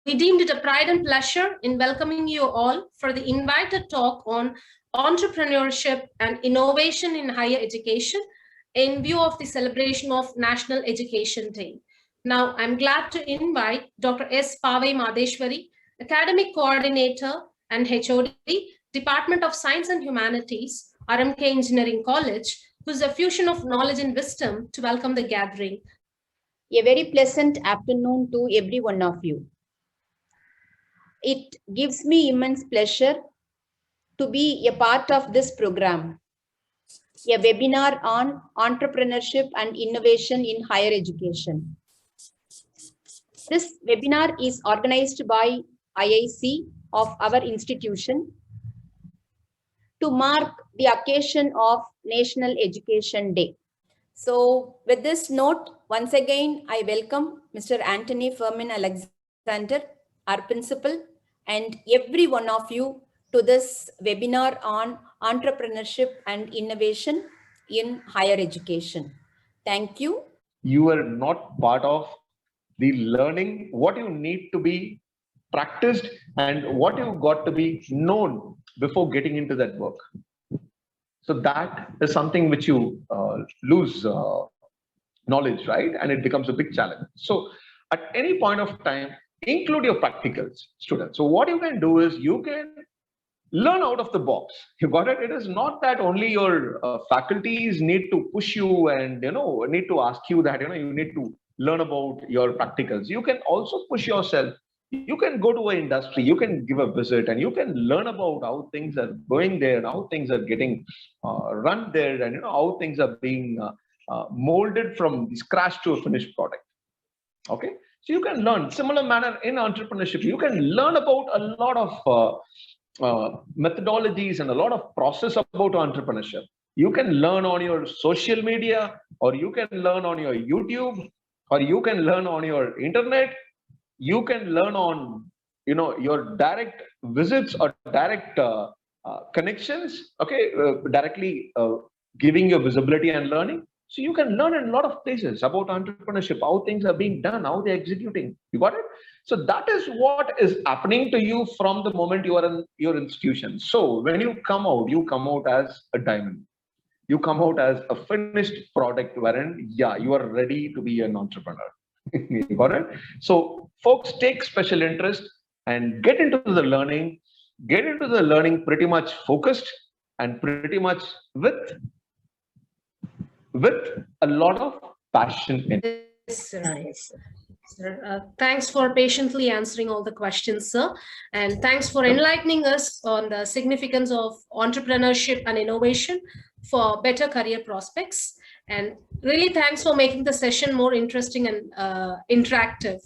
We deemed it a pride and pleasure in welcoming you all for the invited talk on entrepreneurship and innovation in higher education in view of the celebration of National Education Day. Now, I'm glad to invite Dr. S. Pavai Madeshwari, Academic Coordinator and HOD, Department of Science and Humanities, RMK Engineering College, who's a fusion of knowledge and wisdom, to welcome the gathering. A very pleasant afternoon to every one of you. It gives me immense pleasure to be a part of this program, a webinar on entrepreneurship and innovation in higher education. This webinar is organized by IIC of our institution to mark the occasion of National Education Day. So with this note, once again, I welcome Mr. Anthony Fermin Alexander, our principal, and every one of you to this webinar on entrepreneurship and innovation in higher education. Thank you. You are not part of the learning, what you need to be practiced and what you've got to be known before getting into that work. So that is something which you lose knowledge, right? And it becomes a big challenge. So at any point of time, include your practicals, students. So what you can do is you can learn out of the box. You got it? It is not that only your faculties need to push you and need to ask you that you need to learn about your practicals. You can also push yourself. You can go to an industry, you can give a visit, and you can learn about how things are going there, how things are getting run there, and how things are being molded from scratch to a finished product. Okay, so you can learn. Similar manner in entrepreneurship, you can learn about a lot of methodologies and a lot of process about entrepreneurship. You can learn on your social media, or you can learn on your YouTube, or you can learn on your internet. You can learn on your direct visits or direct connections. Okay, directly giving your visibility and learning. So you can learn in a lot of places about entrepreneurship, how things are being done, how they're executing. You got it? So that is what is happening to you from the moment you are in your institution. So when you come out as a diamond. You come out as a finished product wherein, yeah, you are ready to be an entrepreneur. You got it? So folks, take special interest and get into the learning. Get into the learning pretty much focused and pretty much with a lot of passion in it. Yes, sir. Yes, sir. Thanks for patiently answering all the questions, sir. And thanks for enlightening us on the significance of entrepreneurship and innovation for better career prospects. And really thanks for making the session more interesting and interactive.